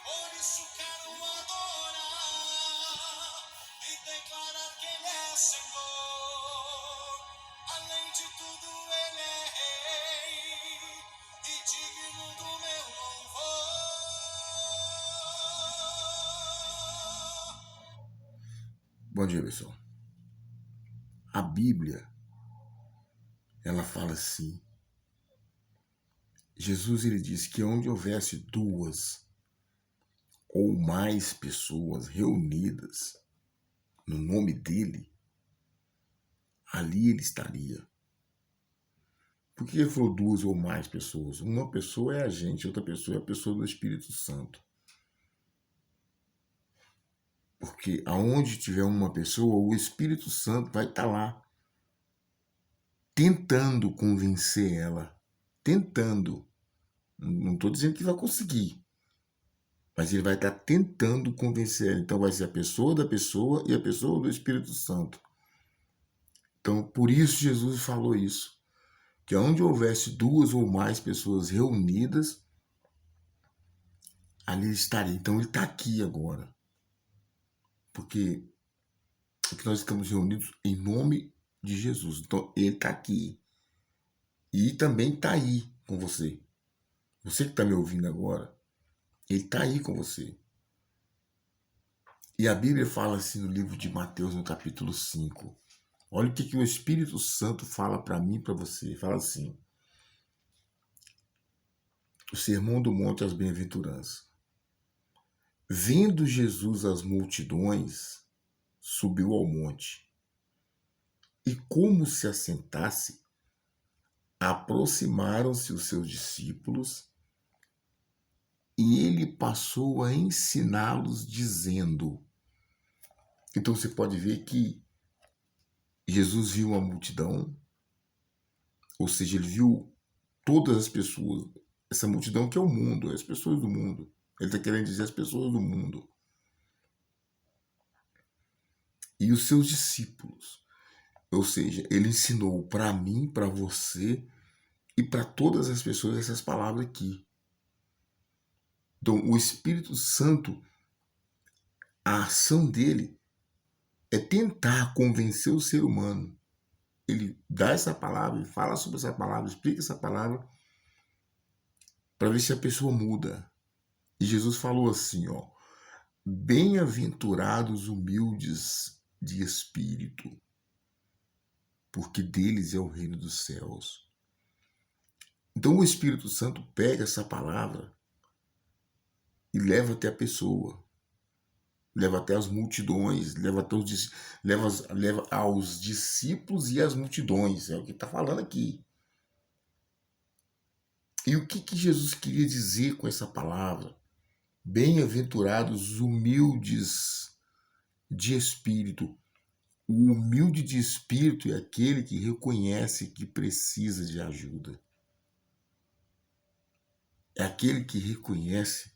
Por isso quero adorar e declarar que Ele é Senhor. Além de tudo, Ele é Rei e digno do meu louvor. Bom dia, pessoal. A Bíblia, ela fala assim. Jesus, ele disse que onde houvesse duas ou mais pessoas reunidas no nome dele, ali ele estaria. Por que ele falou duas ou mais pessoas? Uma pessoa é a gente, outra pessoa é a pessoa do Espírito Santo. Porque aonde tiver uma pessoa, o Espírito Santo vai estar lá, tentando convencer ela. Tentando. Não estou dizendo que vai conseguir. Mas ele vai estar tentando convencer ela. Então vai ser a pessoa da pessoa e a pessoa do Espírito Santo. Então, por isso Jesus falou isso. Que onde houvesse duas ou mais pessoas reunidas, ali ele estaria. Então ele está aqui agora. Porque nós estamos reunidos em nome de Jesus. Então ele está aqui. E também está aí com você. Você que está me ouvindo agora, ele está aí com você. E a Bíblia fala assim no livro de Mateus, no capítulo 5. Olha o que o Espírito Santo fala para mim e para você. Fala assim. O Sermão do Monte, as Bem-aventuranças. Vendo Jesus as multidões, subiu ao monte. E como se assentasse, aproximaram-se os seus discípulos e ele passou a ensiná-los dizendo. Então você pode ver que Jesus viu a multidão, ou seja, ele viu todas as pessoas, essa multidão que é o mundo, as pessoas do mundo. Ele está querendo dizer as pessoas do mundo. E os seus discípulos. Ou seja, ele ensinou para mim, para você e para todas as pessoas essas palavras aqui. Então, o Espírito Santo, a ação dele é tentar convencer o ser humano. Ele dá essa palavra, ele fala sobre essa palavra, explica essa palavra para ver se a pessoa muda. E Jesus falou assim, ó: bem-aventurados humildes de espírito, porque deles é o reino dos céus. Então o Espírito Santo pega essa palavra e leva até a pessoa, leva até as multidões, leva aos discípulos e às multidões, é o que está falando aqui. E o que Jesus queria dizer com essa palavra? Bem-aventurados humildes de espírito. O humilde de espírito é aquele que reconhece que precisa de ajuda. É aquele que reconhece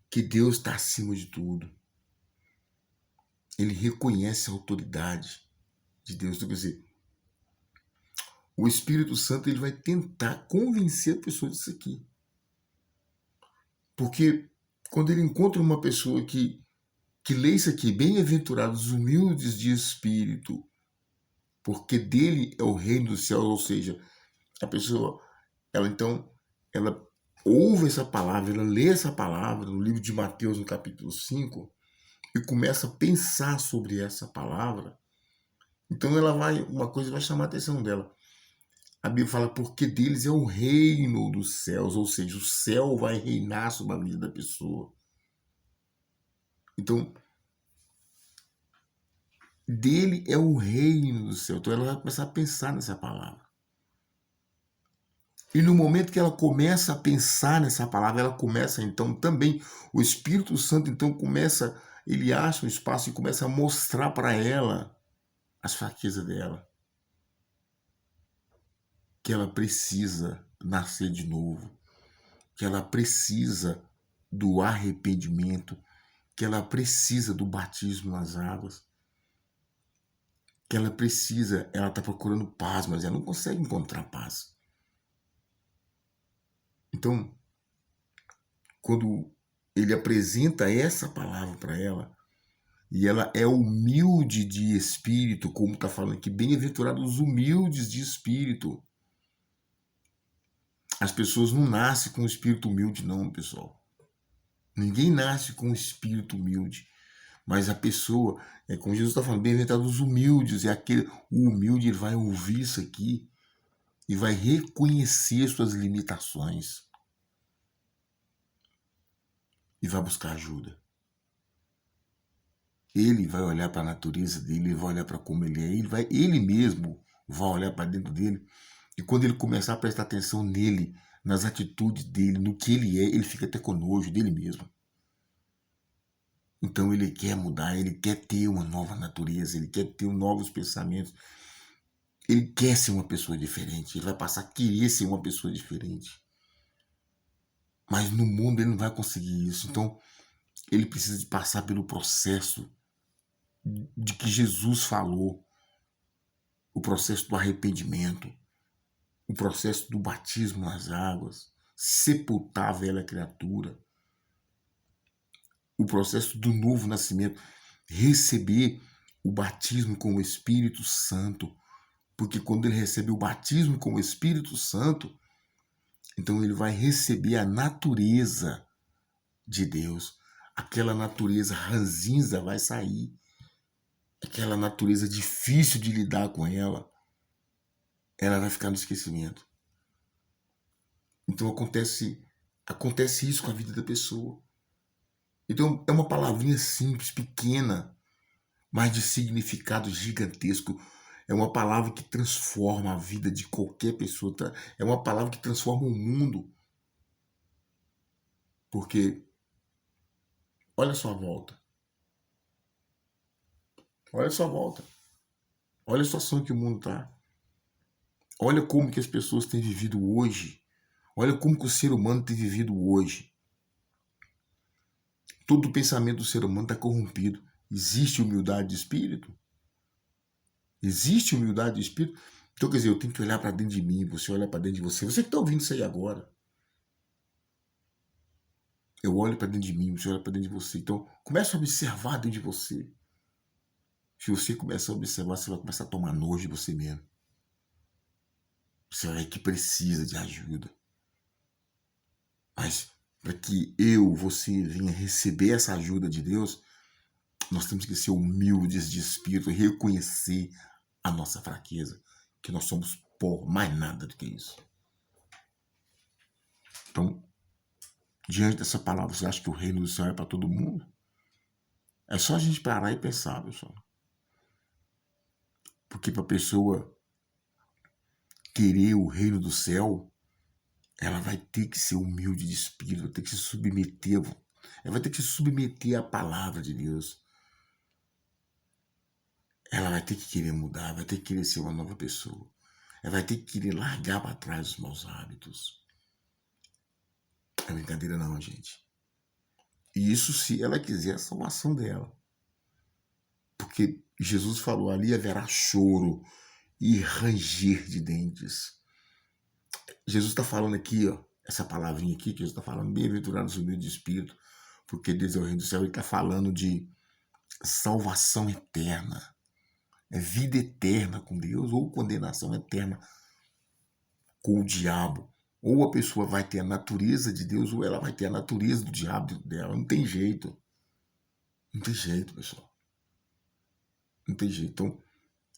que Deus está acima de tudo. Ele reconhece a autoridade de Deus. Então, quer dizer, o Espírito Santo ele vai tentar convencer a pessoa disso aqui. Porque quando ele encontra uma pessoa que lê isso aqui, bem-aventurados humildes de espírito, porque dele é o reino dos céus, ou seja, a pessoa, ela ouve essa palavra, ela lê essa palavra no livro de Mateus, no capítulo 5, e começa a pensar sobre essa palavra. Então uma coisa vai chamar a atenção dela. A Bíblia fala, porque deles é o reino dos céus, ou seja, o céu vai reinar sobre a vida da pessoa. Então, dele é o reino do céu. Então ela vai começar a pensar nessa palavra. E no momento que ela começa a pensar nessa palavra, ela começa então também, o Espírito Santo então começa, ele acha um espaço e começa a mostrar para ela as fraquezas dela. Que ela precisa nascer de novo. Que ela precisa do arrependimento. Que ela precisa do batismo nas águas. Que ela está procurando paz, mas ela não consegue encontrar paz. Então, quando ele apresenta essa palavra para ela, e ela é humilde de espírito, como está falando aqui, bem-aventurados os humildes de espírito. As pessoas não nascem com um espírito humilde, não, pessoal. Ninguém nasce com um espírito humilde. Mas a pessoa, como Jesus está falando, bem-aventurados os humildes, o humilde ele vai ouvir isso aqui e vai reconhecer suas limitações e vai buscar ajuda. Ele vai olhar para a natureza dele, ele vai olhar para como ele é, ele mesmo vai olhar para dentro dele. E quando ele começar a prestar atenção nele, nas atitudes dele, no que ele é, ele fica até com nojo dele mesmo. Então ele quer mudar, ele quer ter uma nova natureza, ele quer ter novos pensamentos. Ele quer ser uma pessoa diferente, ele vai passar a querer ser uma pessoa diferente. Mas no mundo ele não vai conseguir isso. Então ele precisa de passar pelo processo de que Jesus falou, o processo do arrependimento, o processo do batismo nas águas, sepultar a velha criatura, o processo do novo nascimento, receber o batismo com o Espírito Santo, porque quando ele recebe o batismo com o Espírito Santo, então ele vai receber a natureza de Deus. Aquela natureza ranzinza vai sair, aquela natureza difícil de lidar com ela vai ficar no esquecimento. Então acontece isso com a vida da pessoa. Então é uma palavrinha simples, pequena, mas de significado gigantesco. É uma palavra que transforma a vida de qualquer pessoa. É uma palavra que transforma o mundo. Porque olha a sua volta. Olha a sua volta. Olha a situação que o mundo está. Olha como que as pessoas têm vivido hoje. Olha como que o ser humano tem vivido hoje. Todo o pensamento do ser humano está corrompido. Existe humildade de espírito? Existe humildade de espírito? Então, quer dizer, eu tenho que olhar para dentro de mim, você olha para dentro de você. Você que está ouvindo isso aí agora. Eu olho para dentro de mim, você olha para dentro de você. Então, começa a observar dentro de você. Se você começar a observar, você vai começar a tomar nojo de você mesmo. Você vai ver que precisa de ajuda. Mas para que você venha receber essa ajuda de Deus, nós temos que ser humildes de espírito e reconhecer a nossa fraqueza, que nós somos por mais nada do que isso. Então, diante dessa palavra, você acha que o reino do céu é para todo mundo? É só a gente parar e pensar, pessoal. Porque para a pessoa querer o reino do céu, ela vai ter que ser humilde de espírito, vai ter que se submeter, ela vai ter que se submeter à palavra de Deus. Ela vai ter que querer mudar, vai ter que querer ser uma nova pessoa. Ela vai ter que querer largar para trás os maus hábitos. Não é brincadeira não, gente. E isso se ela quiser a salvação dela. Porque Jesus falou, ali haverá choro e ranger de dentes. Jesus está falando aqui, ó, essa palavrinha aqui, que Jesus está falando, bem-aventurados os humildes de espírito, porque Deus é o reino do céu. Ele está falando de salvação eterna. É vida eterna com Deus ou condenação eterna com o diabo. Ou a pessoa vai ter a natureza de Deus ou ela vai ter a natureza do diabo dentro dela. Não tem jeito. Não tem jeito, pessoal. Não tem jeito. Então,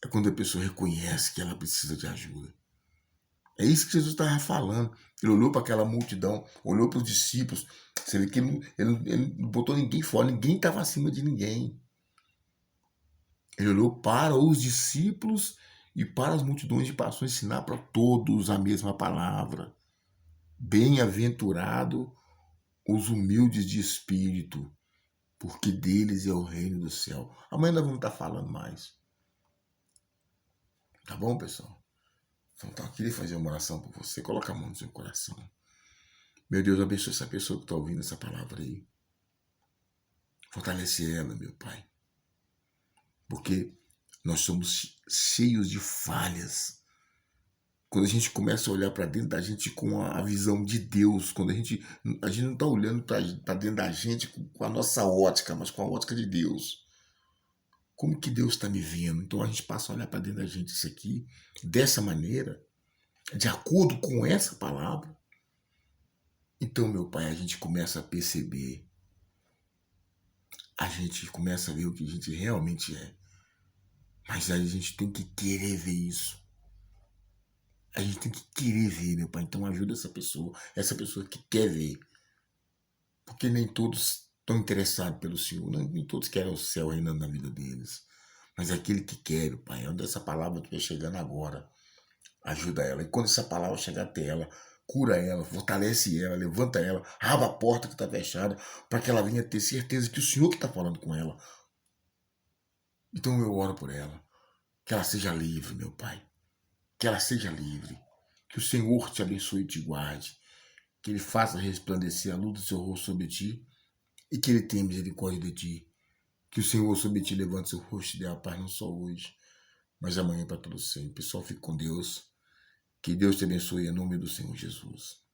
é quando a pessoa reconhece que ela precisa de ajuda. É isso que Jesus estava falando. Ele olhou para aquela multidão, olhou para os discípulos. Você vê que ele não botou ninguém fora, ninguém estava acima de ninguém. Ele olhou para os discípulos e para as multidões e passou a ensinar para todos a mesma palavra. Bem-aventurado os humildes de espírito, porque deles é o reino do céu. Amanhã nós vamos estar falando mais. Tá bom, pessoal? Então, eu queria fazer uma oração por você. Coloca a mão no seu coração. Meu Deus, abençoe essa pessoa que está ouvindo essa palavra aí. Fortalece ela, meu Pai. Porque nós somos cheios de falhas. quando a gente começa a olhar para dentro da gente com a visão de Deus, quando a gente não está olhando para dentro da gente com a nossa ótica, mas com a ótica de Deus. Como que Deus está me vendo? Então a gente passa a olhar para dentro da gente isso aqui, dessa maneira, de acordo com essa palavra. Então, meu Pai, a gente começa a perceber, a gente começa a ver o que a gente realmente é. Mas aí a gente tem que querer ver isso. A gente tem que querer ver, meu Pai. Então ajuda essa pessoa que quer ver. Porque nem todos estão interessados pelo Senhor, nem todos querem o céu reinando na vida deles. Mas aquele que quer, Pai, onde essa palavra estiver chegando agora, ajuda ela. E quando essa palavra chegar até ela, cura ela, fortalece ela, levanta ela, abre a porta que está fechada, para que ela venha ter certeza que o Senhor que está falando com ela. Então eu oro por ela, que ela seja livre, meu Pai, que ela seja livre, que o Senhor te abençoe e te guarde, que Ele faça resplandecer a luz do seu rosto sobre ti e que Ele tenha misericórdia de ti, que o Senhor sobre ti levante seu rosto e dê a paz não só hoje, mas amanhã para todo sempre. Pessoal, fique com Deus. Que Deus te abençoe em nome do Senhor Jesus.